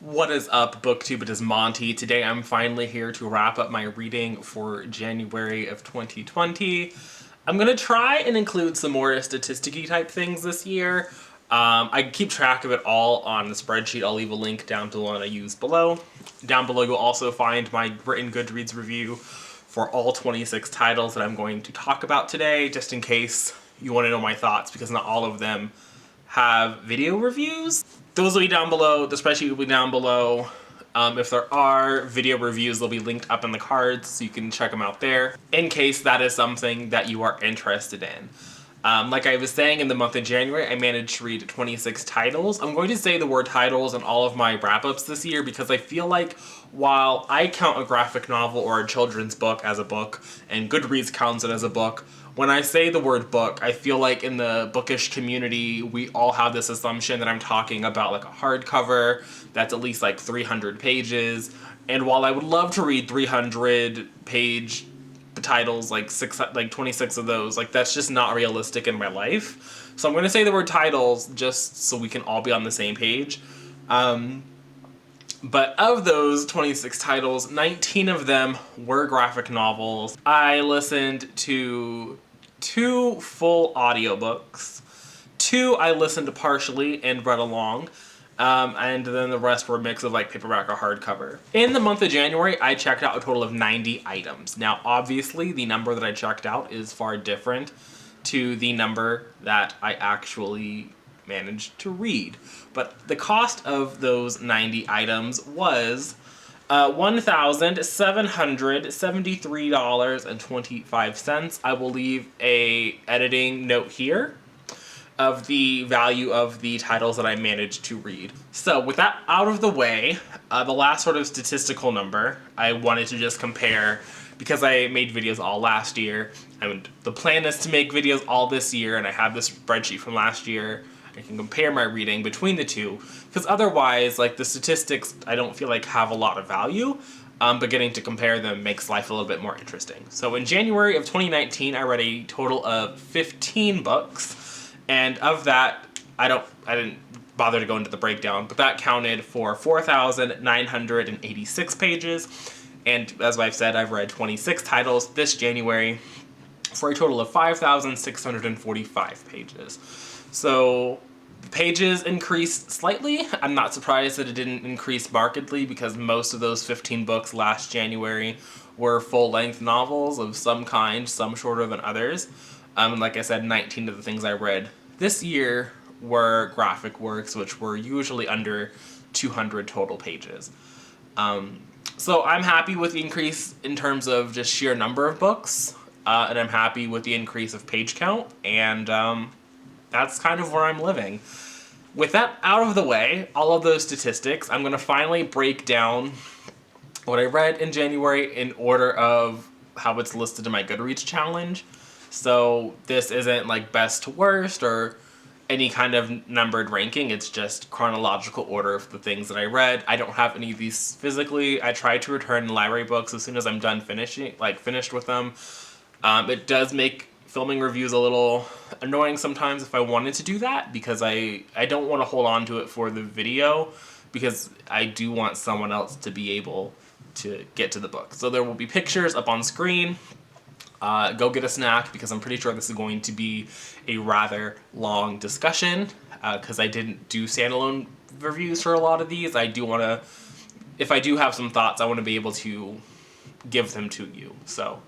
What is up, BookTube? It is Monty. Today I'm finally here to wrap up my reading for January of 2020. I'm going to try and include some more statistic-y type things this year. I keep track of it all on the spreadsheet. I'll leave a link down to the one I use below. Down below you'll also find my written Goodreads review for all 26 titles that I'm going to talk about today, just in case you want to know my thoughts, because not all of them have video reviews. Those will be down below. The spreadsheet will be down below. If there are video reviews, they'll be linked up in the cards, so you can check them out there, in case that is something that you are interested in. Like I was saying, in the month of January, I managed to read 26 titles. I'm going to say the word titles in all of my wrap-ups this year because I feel like while I count a graphic novel or a children's book as a book, and Goodreads counts it as a book, when I say the word book, I feel like in the bookish community, we all have this assumption that I'm talking about like a hardcover that's at least like 300 pages. And while I would love to read 300-page titles, like 26 of those, like that's just not realistic in my life. So I'm going to say the word titles just so we can all be on the same page. But of those 26 titles, 19 of them were graphic novels. I listened to 2 full audiobooks. 2 I listened to partially and read along. And then the rest were a mix of like paperback or hardcover. In the month of January, I checked out a total of 90 items. Now, obviously, the number that I checked out is far different to the number that I actually managed to read. But the cost of those 90 items was $1,773.25. I will leave a editing note here of the value of the titles that I managed to read. So with that out of the way, the last sort of statistical number I wanted to just compare, because I made videos all last year, and the plan is to make videos all this year, and I have this spreadsheet from last year. I can compare my reading between the two, because otherwise, like, the statistics I don't feel like have a lot of value, but getting to compare them makes life a little bit more interesting. So in January of 2019, I read a total of 15 books, and of that, I didn't bother to go into the breakdown, but that counted for 4,986 pages, and as I've said, I've read 26 titles this January for a total of 5,645 pages. So the pages increased slightly. I'm not surprised that it didn't increase markedly because most of those 15 books last January were full-length novels of some kind, some shorter than others. And like I said, 19 of the things I read this year were graphic works, which were usually under 200 total pages. So I'm happy with the increase in terms of just sheer number of books, and I'm happy with the increase of page count, and that's kind of where I'm living. With that out of the way, all of those statistics, I'm going to finally break down what I read in January in order of how it's listed in my Goodreads challenge. So this isn't like best to worst or any kind of numbered ranking. It's just chronological order of the things that I read. I don't have any of these physically. I try to return library books as soon as I'm done finished with them. It does make filming reviews a little annoying sometimes if I wanted to do that, because I don't want to hold on to it for the video, because I do want someone else to be able to get to the book. So there will be pictures up on screen. Go get a snack, because I'm pretty sure this is going to be a rather long discussion, because I didn't do standalone reviews for a lot of these. I do want to, if I do have some thoughts, I want to be able to give them to you. So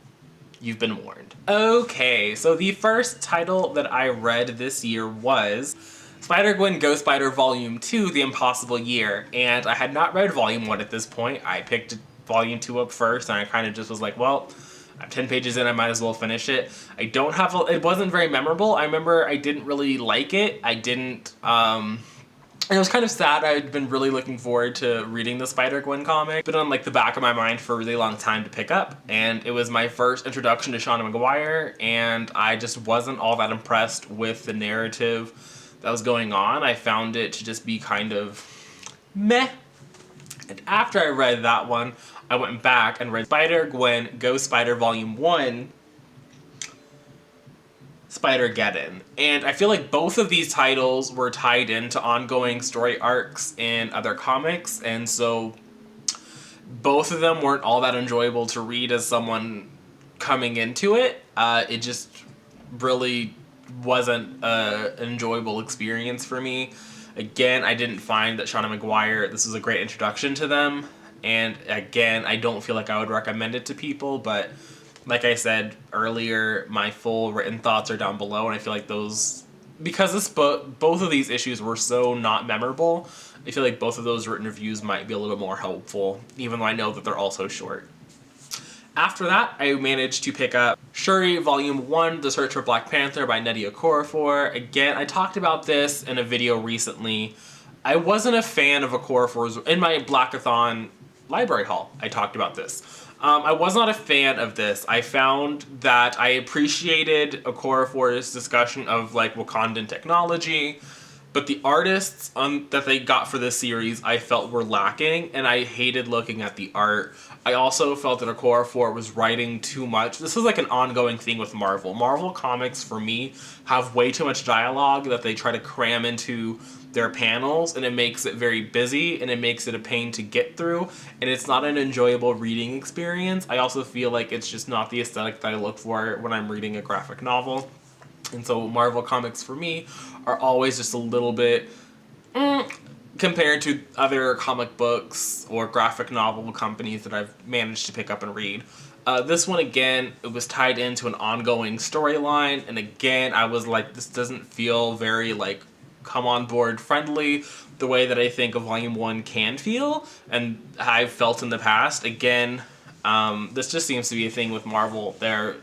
you've been warned. Okay, so the first title that I read this year was Spider-Gwen Ghost Spider Volume 2, The Impossible Year, and I had not read Volume 1 at this point. I picked Volume 2 up first, and I kind of just was like, well, I'm 10 pages in, I might as well finish it. It wasn't very memorable. I remember I didn't really like it. It was kind of sad. I'd been really looking forward to reading the Spider-Gwen comic. Been on like the back of my mind for a really long time to pick up, and it was my first introduction to Shauna Maguire, and I just wasn't all that impressed with the narrative that was going on. I found it to just be kind of meh. And after I read that one, I went back and read Spider-Gwen Ghost Spider Volume 1, Spider-Geddon. And I feel like both of these titles were tied into ongoing story arcs in other comics, and so both of them weren't all that enjoyable to read as someone coming into it. It just really wasn't an enjoyable experience for me. Again, I didn't find that Shauna McGuire, this was a great introduction to them. And again, I don't feel like I would recommend it to people, but like I said earlier, my full written thoughts are down below, and I feel like those, because this book, both of these issues were so not memorable, I feel like both of those written reviews might be a little more helpful, even though I know that they're also short. After that, I managed to pick up Shuri Volume 1, The Search for Black Panther by Nnedi Okorafor. Again, I talked about this in a video recently. I wasn't a fan of Okorafor's, in my Blackathon library haul, I talked about this. I was not a fan of this. I found that I appreciated Okorafor's discussion of like Wakandan technology, but the artists that they got for this series I felt were lacking, and I hated looking at the art. I also felt that Okorafor was writing too much. This is like an ongoing thing with Marvel. Marvel comics, for me, have way too much dialogue that they try to cram into their panels, and it makes it very busy, and it makes it a pain to get through, and it's not an enjoyable reading experience. I also feel like it's just not the aesthetic that I look for when I'm reading a graphic novel. And so Marvel comics, for me, are always just a little bit compared to other comic books or graphic novel companies that I've managed to pick up and read. This one, again, it was tied into an ongoing storyline, and again, I was like, this doesn't feel very, like, come on board friendly the way that I think a Volume 1 can feel, and I've felt in the past. Again, this just seems to be a thing with Marvel. They're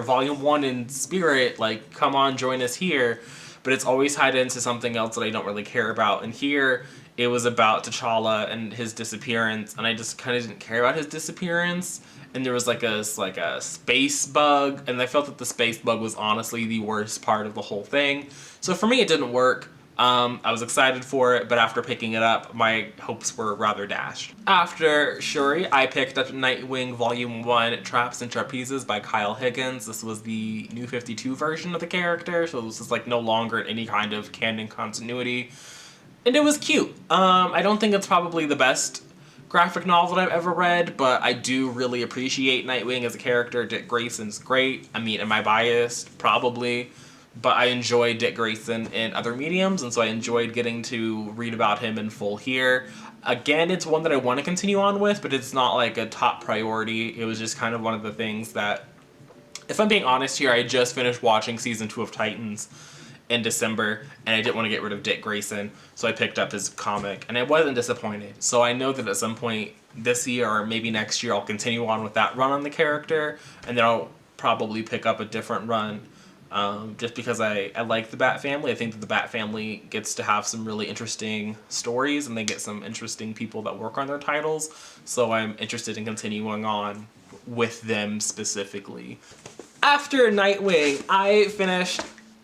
Volume 1 in spirit, like, come on, join us here, but it's always tied into something else that I don't really care about. And here, it was about T'Challa and his disappearance, and I just kind of didn't care about his disappearance. And there was like a space bug, and I felt that the space bug was honestly the worst part of the whole thing. So for me, it didn't work. I was excited for it, but after picking it up, my hopes were rather dashed. After Shuri, I picked up Nightwing Volume 1, Traps and Trapezes by Kyle Higgins. This was the New 52 version of the character, so this is like no longer in any kind of canon continuity. And it was cute. I don't think it's probably the best graphic novel that I've ever read, but I do really appreciate Nightwing as a character. Dick Grayson's great. I mean, am I biased? Probably. But I enjoy Dick Grayson in other mediums, and so I enjoyed getting to read about him in full here. Again, it's one that I want to continue on with, but it's not like a top priority. It was just kind of one of the things that, if I'm being honest here, I just finished watching Season 2 of Titans in December, and I didn't want to get rid of Dick Grayson, so I picked up his comic, and I wasn't disappointed. So I know that at some point this year, or maybe next year, I'll continue on with that run on the character, and then I'll probably pick up a different run. Just because I like the Bat Family. I think that the Bat Family gets to have some really interesting stories, and they get some interesting people that work on their titles, so I'm interested in continuing on with them specifically. After Nightwing, I finished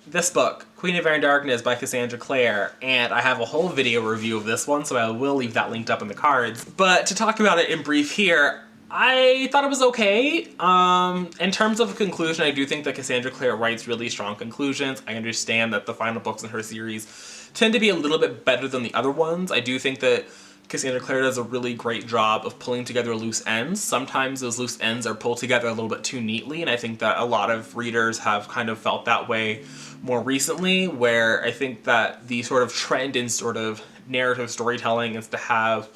this book, Queen of Air and Darkness by Cassandra Clare, and I have a whole video review of this one, so I will leave that linked up in the cards. But to talk about it in brief here, I thought it was okay. In terms of a conclusion, I do think that Cassandra Clare writes really strong conclusions. I understand that the final books in her series tend to be a little bit better than the other ones. I do think that Cassandra Clare does a really great job of pulling together loose ends. Sometimes those loose ends are pulled together a little bit too neatly, and I think that a lot of readers have kind of felt that way more recently, where I think that the sort of trend in sort of narrative storytelling is to have,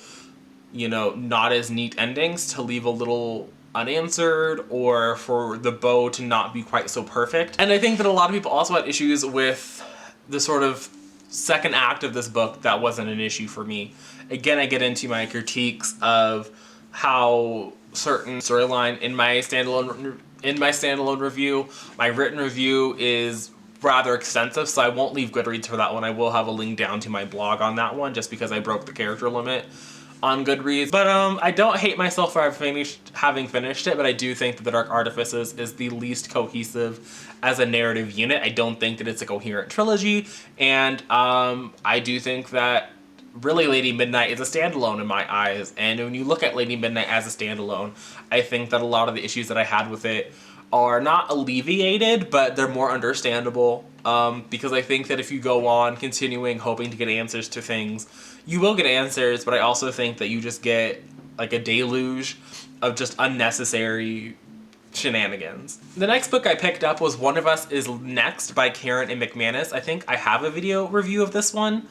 you know, not as neat endings, to leave a little unanswered, or for the bow to not be quite so perfect. And I think that a lot of people also had issues with the sort of second act of this book. That wasn't an issue for me. Again, I get into my critiques of how certain storyline in my standalone review. My written review is rather extensive, so I won't leave Goodreads for that one. I will have a link down to my blog on that one, just because I broke the character limit on Goodreads. But I don't hate myself for having finished it, but I do think that The Dark Artifices is the least cohesive as a narrative unit. I don't think that it's a coherent trilogy, and I do think that really Lady Midnight is a standalone in my eyes. And when you look at Lady Midnight as a standalone, I think that a lot of the issues that I had with it are not alleviated, but they're more understandable. Because I think that if you go on continuing hoping to get answers to things, you will get answers, but I also think that you just get like a deluge of just unnecessary shenanigans. The next book I picked up was One of Us is Next by Karen and McManus. I think I have a video review of this one.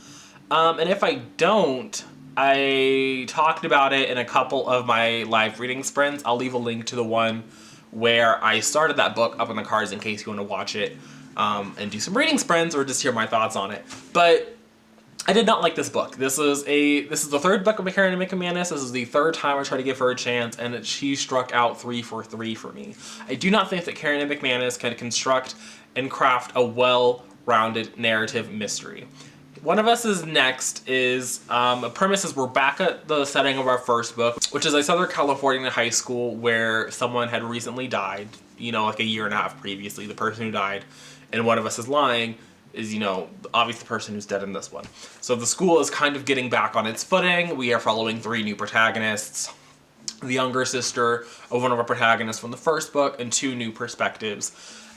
And if I don't, I talked about it in a couple of my live reading sprints. I'll leave a link to the one where I started that book up in the cards in case you want to watch it and do some reading sprints or just hear my thoughts on it. But I did not like this book. This is the third book of Karen McManus. This is the third time I tried to give her a chance, and she struck out 3 for 3 for me. I do not think that Karen McManus can construct and craft a well-rounded narrative mystery. One of Us is Next is a premise is we're back at the setting of our first book, which is a Southern California high school where someone had recently died, like a year and a half previously. The person who died, and One of Us is lying, is, obviously the person who's dead in this one. So the school is kind of getting back on its footing. We are following 3 new protagonists. The younger sister of one of our protagonists from the first book and 2 new perspectives.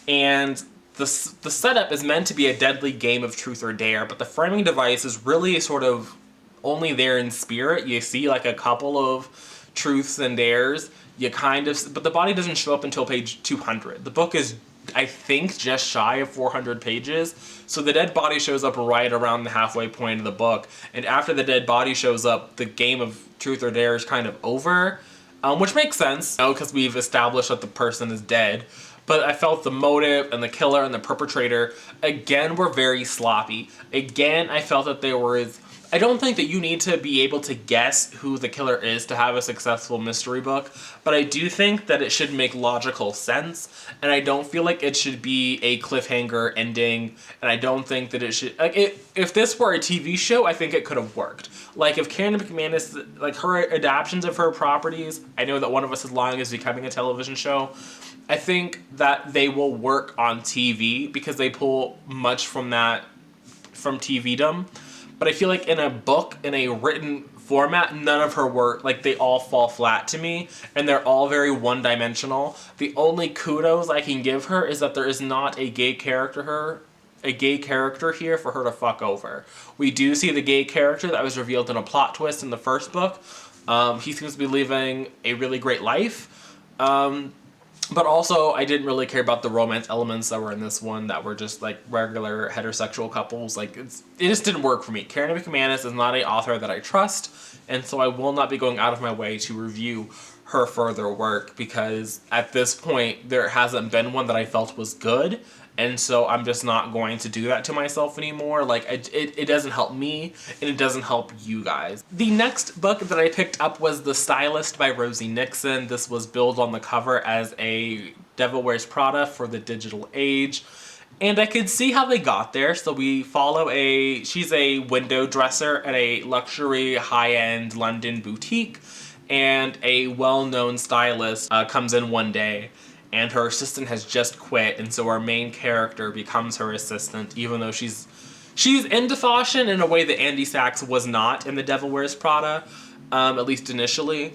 And the setup is meant to be a deadly game of truth or dare, but the framing device is really sort of only there in spirit. You see like a couple of truths and dares. But the body doesn't show up until page 200. The book is, I think, just shy of 400 pages. So the dead body shows up right around the halfway point of the book. And after the dead body shows up, the game of truth or dare is kind of over. Which makes sense, because we've established that the person is dead. But I felt the motive and the killer and the perpetrator, again, were very sloppy. Again, I felt that there was... I don't think that you need to be able to guess who the killer is to have a successful mystery book, but I do think that it should make logical sense, and I don't feel like it should be a cliffhanger ending, and I don't think that it should... if this were a TV show, I think it could have worked. Like, if Karen McManus, like, her adaptions of her properties, I know that One of Us is Lying is becoming a television show, I think that they will work on TV, because they pull much from TV-dom. But I feel like in a book, in a written format, none of her work, like, they all fall flat to me, and they're all very one-dimensional. The only kudos I can give her is that there is not a gay character here for her to fuck over. We do see the gay character that was revealed in a plot twist in the first book. He seems to be living a really great life. But also, I didn't really care about the romance elements that were in this one that were just, like, regular heterosexual couples. Like, it just didn't work for me. Karen McManus is not an author that I trust, and so I will not be going out of my way to review her further work, because at this point, there hasn't been one that I felt was good, and so I'm just not going to do that to myself anymore. Like, it doesn't help me, and it doesn't help you guys. The next book that I picked up was The Stylist by Rosie Nixon. This was billed on the cover as a Devil Wears Prada for the digital age. And I could see how they got there. So we follow she's a window dresser at a luxury high-end London boutique, and a well-known stylist comes in one day, and her assistant has just quit, and so our main character becomes her assistant, even though she's into fashion in a way that Andy Sachs was not in The Devil Wears Prada, at least initially.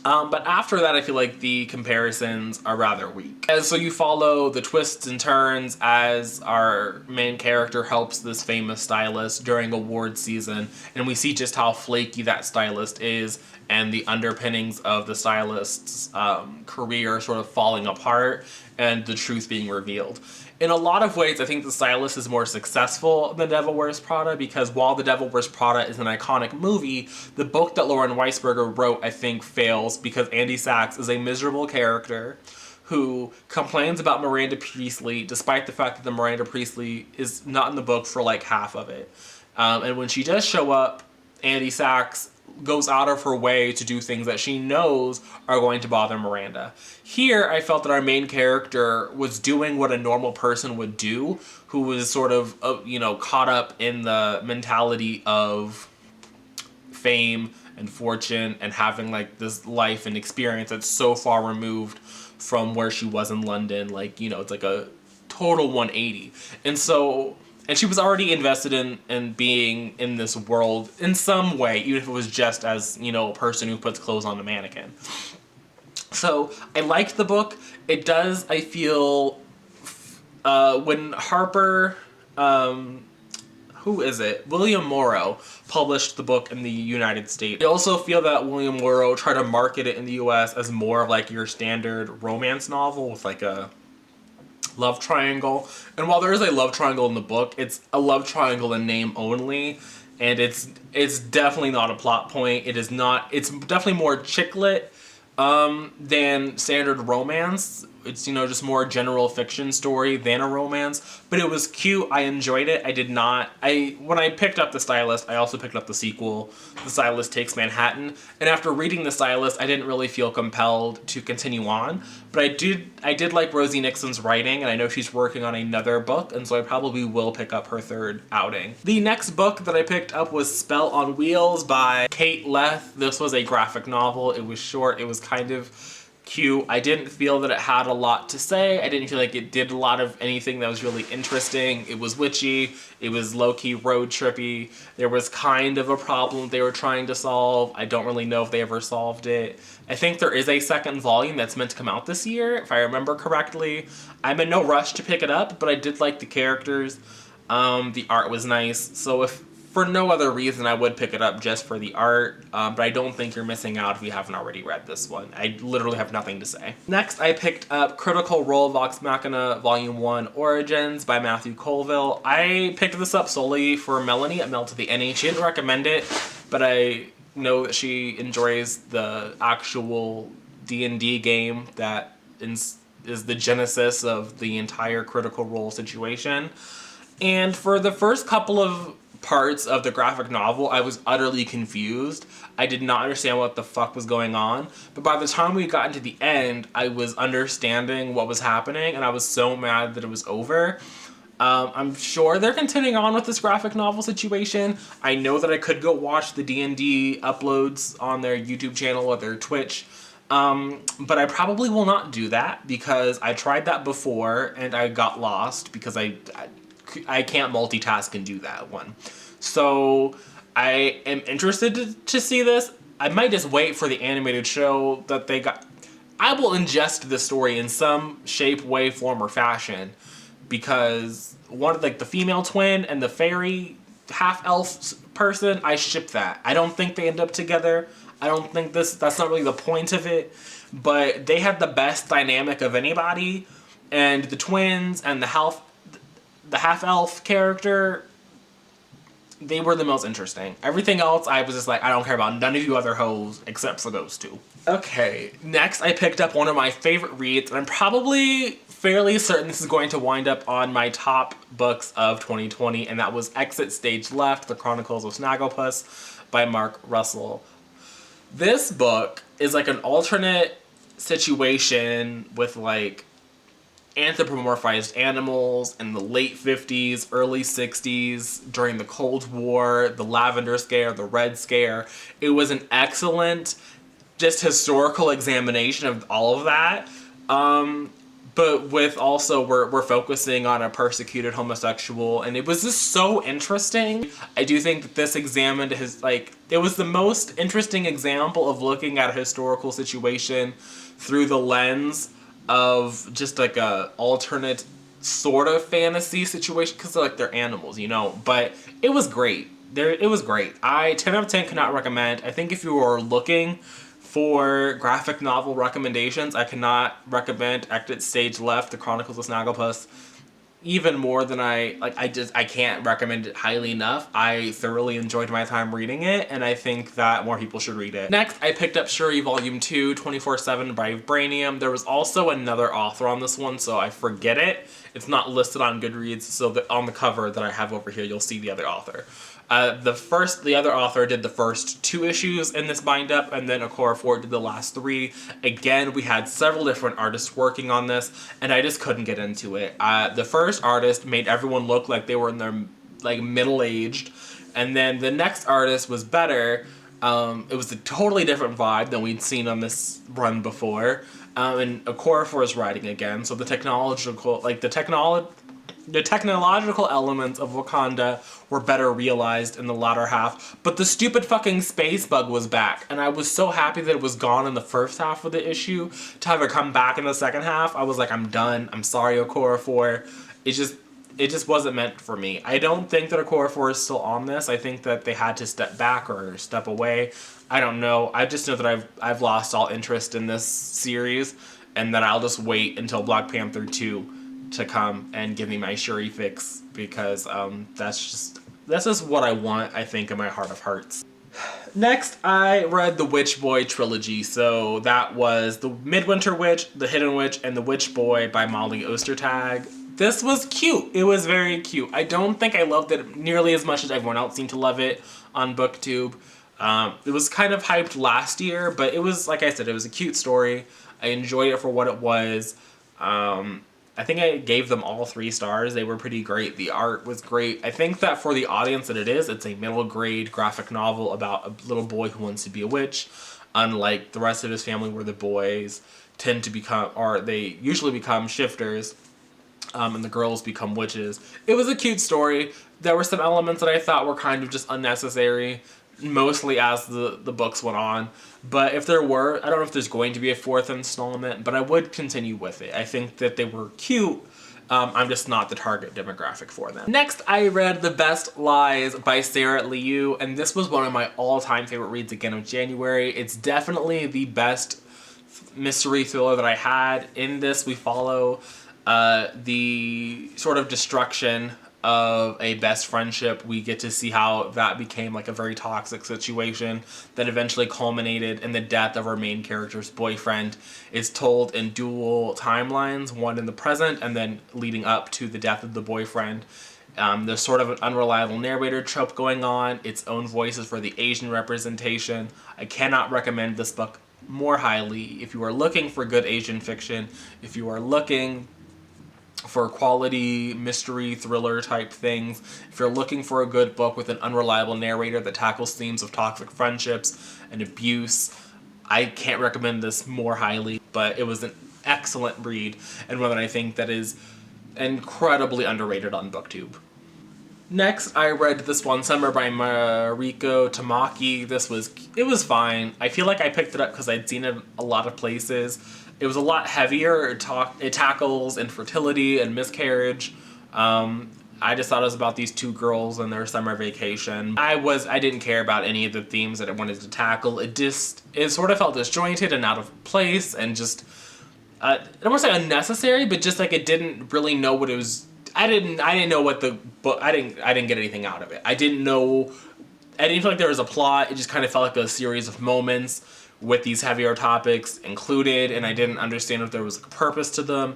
But after that, I feel like the comparisons are rather weak. And so you follow the twists and turns as our main character helps this famous stylist during award season, and we see just how flaky that stylist is, and the underpinnings of the stylist's career sort of falling apart, and the truth being revealed. In a lot of ways, I think The Stylist is more successful than Devil Wears Prada, because while The Devil Wears Prada is an iconic movie, the book that Lauren Weisberger wrote, I think, fails because Andy Sachs is a miserable character who complains about Miranda Priestley, despite the fact that the Miranda Priestley is not in the book for like half of it. And when she does show up, Andy Sachs goes out of her way to do things that she knows are going to bother Miranda. Here, I felt that our main character was doing what a normal person would do, who was sort of, caught up in the mentality of fame and fortune and having, like, this life and experience that's so far removed from where she was in London. Like, it's like a total 180. And she was already invested in being in this world in some way, even if it was just as, a person who puts clothes on a mannequin. So I liked the book. It does, I feel, when Harper, who is it? William Morrow published the book in the United States. I also feel that William Morrow tried to market it in the US as more of like your standard romance novel with like a love triangle. And while there is a love triangle in the book, it's a love triangle in name only. And it's definitely not a plot point. It is not, it's definitely more chick lit than standard romance. It's, you know, just more general fiction story than a romance. But it was cute. I enjoyed it. When I picked up The Stylist, I also picked up the sequel, The Stylist Takes Manhattan. And after reading The Stylist, I didn't really feel compelled to continue on. But I did like Rosie Nixon's writing, and I know she's working on another book, and so I probably will pick up her third outing. The next book that I picked up was Spell on Wheels by Kate Leth. This was a graphic novel. It was short. It was kind of cute. I didn't feel that it had a lot to say. I didn't feel like it did a lot of anything that was really interesting. It was witchy. It was low-key road trippy. There was kind of a problem they were trying to solve. I don't really know if they ever solved it. I think there is a second volume that's meant to come out this year, if I remember correctly. I'm in no rush to pick it up, but I did like the characters. The art was nice. So if for no other reason, I would pick it up just for the art, but I don't think you're missing out if you haven't already read this one. I literally have nothing to say. Next, I picked up Critical Role Vox Machina Volume 1 Origins by Matthew Colville. I picked this up solely for Melanie at Mel to the Any. She didn't recommend it, but I know that she enjoys the actual D&D game that is the genesis of the entire Critical Role situation. And for the first couple of parts of the graphic novel, I was utterly confused. I did not understand what the fuck was going on. But by the time we got into the end, I was understanding what was happening, and I was so mad that it was over. I'm sure they're continuing on with this graphic novel situation. I know that I could go watch the D&D uploads on their YouTube channel or their Twitch. But I probably will not do that because I tried that before and I got lost because I can't multitask and do that one. So I am interested to see this. I might just wait for the animated show that they got. I will ingest the story in some shape, way, form, or fashion because one, like the female twin and the fairy half-elf person, I ship that. I don't think they end up together. I don't think that's not really the point of it, but they had the best dynamic of anybody, and the twins and the half-elf character, they were the most interesting. Everything else, I was just like, I don't care about none of you other hoes except for those two. Okay, next I picked up one of my favorite reads, and I'm probably fairly certain this is going to wind up on my top books of 2020, and that was Exit Stage Left, The Chronicles of Snagglepuss by Mark Russell. This book is like an alternate situation with like anthropomorphized animals in the late 50s, early 60s, during the Cold War, the Lavender Scare, the Red Scare. It was an excellent, just historical examination of all of that. But with also, we're focusing on a persecuted homosexual, and it was just so interesting. I do think that this examined it was the most interesting example of looking at a historical situation through the lens of just like a alternate sort of fantasy situation, because they're animals, you know, but it was great. It was great. 10 out of 10 cannot recommend. I think if you are looking for graphic novel recommendations, I cannot recommend Exit Stage Left, The Chronicles of Snagglepuss even more than I can't recommend it highly enough. I thoroughly enjoyed my time reading it, and I think that more people should read it. Next, I picked up Shuri Volume 2, 24/7 by Vibranium. There was also another author on this one, so I forget it. It's not listed on Goodreads, so that on the cover that I have over here, you'll see the other author. The other author did the first 2 issues in this bind-up, and then Okorafor did the last 3. Again, we had several different artists working on this, and I just couldn't get into it. The first artist made everyone look like they were in their middle-aged, and then the next artist was better. It was a totally different vibe than we'd seen on this run before. And Okorafor is writing again, so the technology The technological elements of Wakanda were better realized in the latter half, but the stupid fucking space bug was back, and I was so happy that it was gone in the first half of the issue. To have it come back in the second half, I was like, I'm done. I'm sorry, Okorafor. It just wasn't meant for me. I don't think that Okorafor is still on this. I think that they had to step back or step away. I don't know. I just know that I've lost all interest in this series, and that I'll just wait until Black Panther 2 to come and give me my Shuri fix, because that's just what I want, I think, in my heart of hearts. Next, I read the Witch Boy trilogy. So that was The Midwinter Witch, The Hidden Witch, and The Witch Boy by Molly Ostertag. This was cute. It was very cute. I don't think I loved it nearly as much as everyone else seemed to love it on BookTube. It was kind of hyped last year, but it was, like I said, it was a cute story. I enjoyed it for what it was. I think I gave them all 3 stars. They were pretty great. The art was great. I think that for the audience that it is, it's a middle grade graphic novel about a little boy who wants to be a witch, unlike the rest of his family where the boys tend to become, or they usually become shifters, and the girls become witches. It was a cute story. There were some elements that I thought were kind of just unnecessary, mostly as the books went on. But if there were, I don't know if there's going to be a 4th installment, but I would continue with it. I think that they were cute. I'm just not the target demographic for them. Next, I read The Best Lies by Sarah Liu, and this was one of my all-time favorite reads again of January. It's definitely the best mystery thriller that I had. In this, we follow the sort of destruction of a best friendship. We get to see how that became like a very toxic situation that eventually culminated in the death of our main character's boyfriend. It's told in dual timelines, one in the present and then leading up to the death of the boyfriend. There's sort of an unreliable narrator trope going on, its own voices for the Asian representation. I cannot recommend this book more highly. If you are looking for good Asian fiction, if you are looking for quality mystery thriller type things, if you're looking for a good book with an unreliable narrator that tackles themes of toxic friendships and abuse, I can't recommend this more highly. But it was an excellent read, and one that I think that is incredibly underrated on BookTube. Next, I read This One Summer by Mariko Tamaki. It was fine. I feel like I picked it up because I'd seen it a lot of places. It was a lot heavier. It tackles infertility and miscarriage. I just thought it was about these 2 girls and their summer vacation. I didn't care about any of the themes that it wanted to tackle. It sort of felt disjointed and out of place, and just I don't want to say unnecessary, but just like it didn't really know what it was. I didn't know what the book. I didn't get anything out of it. I didn't feel like there was a plot. It just kind of felt like a series of moments with these heavier topics included, and I didn't understand if there was a purpose to them.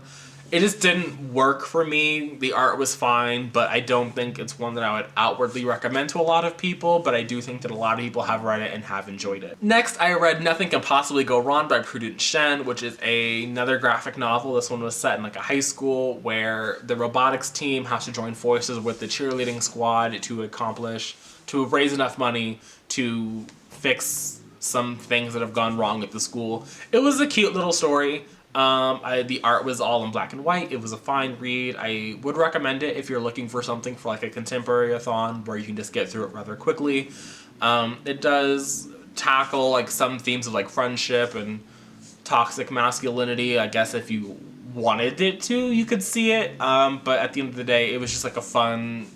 It just didn't work for me. The art was fine, but I don't think it's one that I would outwardly recommend to a lot of people, but I do think that a lot of people have read it and have enjoyed it. Next, I read Nothing Can Possibly Go Wrong by Prudence Shen, which is another graphic novel. This one was set in like a high school where the robotics team has to join forces with the cheerleading squad to raise enough money to fix some things that have gone wrong at the school. It was a cute little story. The art was all in black and white. It was a fine read. I would recommend it if you're looking for something for like a contemporary-a-thon where you can just get through it rather quickly. It does tackle like some themes of like friendship and toxic masculinity. I guess if you wanted it to, you could see it. But at the end of the day, it was just like a fun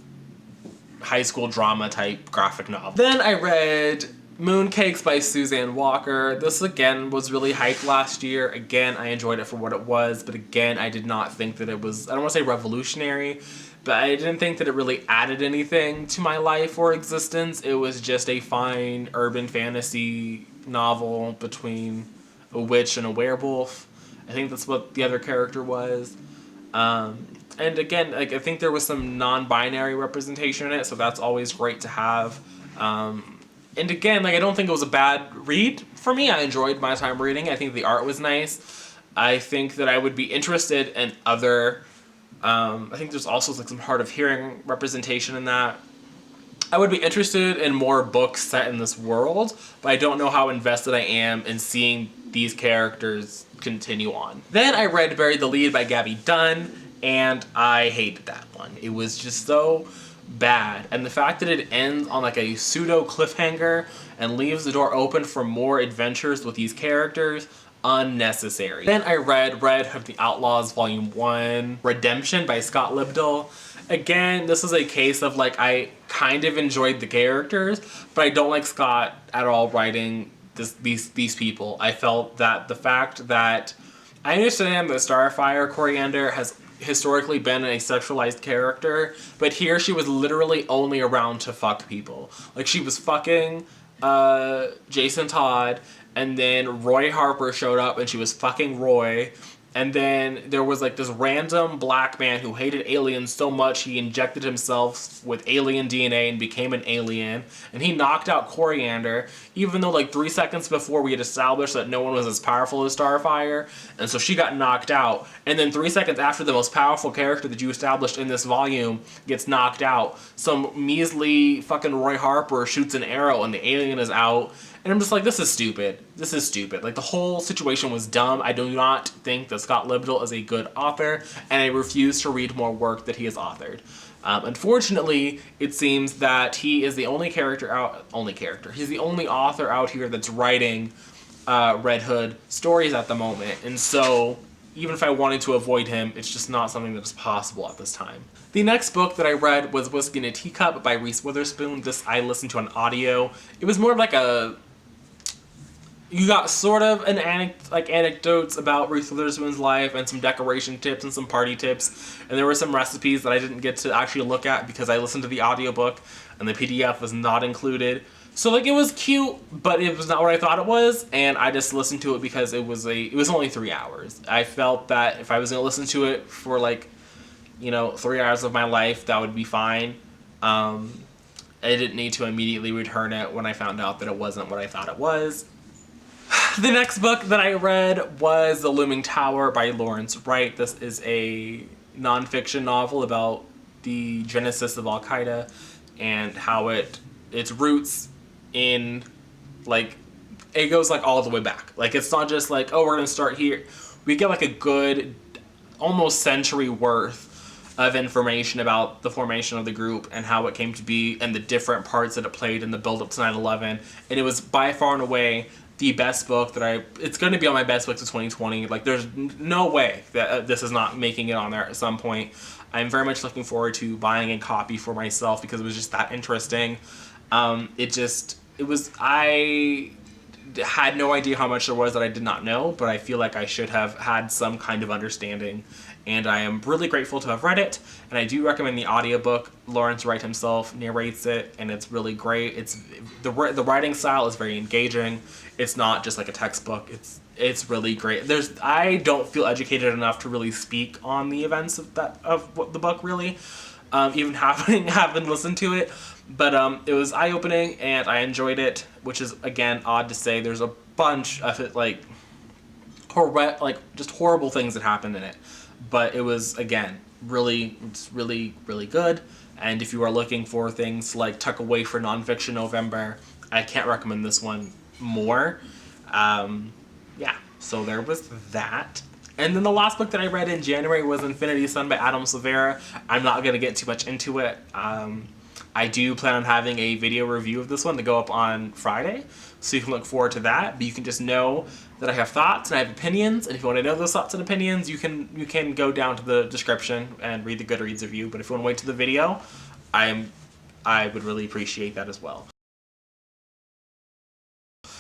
high school drama type graphic novel. Then I read Mooncakes by Suzanne Walker. This again was really hyped last year. Again, I enjoyed it for what it was, but again, I did not think that it was, I don't want to say revolutionary, but I didn't think that it really added anything to my life or existence. It was just a fine urban fantasy novel between a witch and a werewolf. I think that's what the other character was. And again, like, I think there was some non-binary representation in it, so that's always great to have. And again, like, I don't think it was a bad read for me. I enjoyed my time reading. I think the art was nice. I think that I would be interested in other, I think there's also like some hard of hearing representation in that. I would be interested in more books set in this world, but I don't know how invested I am in seeing these characters continue on. Then I read Bury the Lead by Gabby Dunn. and I hated that one. It was just so bad, and the fact that it ends on like a pseudo cliffhanger and leaves the door open for more adventures with these characters, unnecessary. Then I read Red Hood of the Outlaws Volume 1 Redemption by Scott Libdell. Again, this is a case of like I kind of enjoyed the characters, but I don't like Scott at all writing these people. I felt that the fact that I understand that Starfire Coriander has historically been a sexualized character, but here she was literally only around to fuck people. Like, she was fucking Jason Todd, and then Roy Harper showed up and she was fucking Roy. And then there was like this random black man who hated aliens so much he injected himself with alien DNA and became an alien. And he knocked out Coriander, even though like 3 seconds before we had established that no one was as powerful as Starfire. And so she got knocked out. And then 3 seconds after the most powerful character that you established in this volume gets knocked out, some measly fucking Roy Harper shoots an arrow and the alien is out. And I'm just like, this is stupid. This is stupid. Like, the whole situation was dumb. I do not think that Scott Libdell is a good author, and I refuse to read more work that he has authored. Unfortunately, it seems that he is the only He's the only author out here that's writing Red Hood stories at the moment. And so, even if I wanted to avoid him, it's just not something that is possible at this time. The next book that I read was Whiskey in a Teacup by Reese Witherspoon. This I listened to on audio. It was more of like you got sort of an anecdotes about Reese Witherspoon's life and some decoration tips and some party tips. And there were some recipes that I didn't get to actually look at because I listened to the audiobook and the PDF was not included. So like, it was cute, but it was not what I thought it was, and I just listened to it because it was only 3 hours. I felt that if I was gonna listen to it for like, 3 hours of my life, that would be fine. I didn't need to immediately return it when I found out that it wasn't what I thought it was. The next book that I read was The Looming Tower by Lawrence Wright. This is a nonfiction novel about the genesis of Al-Qaeda and how its roots in, like, it goes like all the way back. Like, it's not just like, oh, we're gonna start here. We get like a good almost century worth of information about the formation of the group and how it came to be and the different parts that it played in the build up to 9/11. And it was by far and away the best book that it's going to be on my best books of 2020. Like, there's no way that this is not making it on there at some point. I'm very much looking forward to buying a copy for myself because it was just that interesting. I had no idea how much there was that I did not know, but I feel like I should have had some kind of understanding. And I am really grateful to have read it, and I do recommend the audiobook. Lawrence Wright himself narrates it, and it's really great. The writing style is very engaging. It's not just like a textbook. It's really great. I don't feel educated enough to really speak on the events of the book, really, even having listened to it. But it was eye-opening, and I enjoyed it, which is, again, odd to say. There's a bunch of it, just horrible things that happened in it. But it was, again, really, really, really good. And if you are looking for things like tuck away for nonfiction November, I can't recommend this one more. Yeah, so there was that. And then the last book that I read in January was Infinity Sun by Adam Silvera. I'm not going to get too much into it. I do plan on having a video review of this one to go up on Friday, so you can look forward to that. But you can just know that I have thoughts and I have opinions, and if you want to know those thoughts and opinions, you can go down to the description and read the Goodreads review. But if you want to wait to the video, I would really appreciate that as well.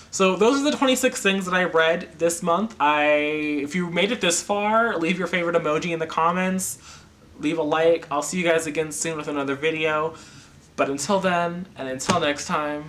So those are the 26 things that I read this month. If you made it this far, leave your favorite emoji in the comments. Leave a like. I'll see you guys again soon with another video. But until then, and until next time,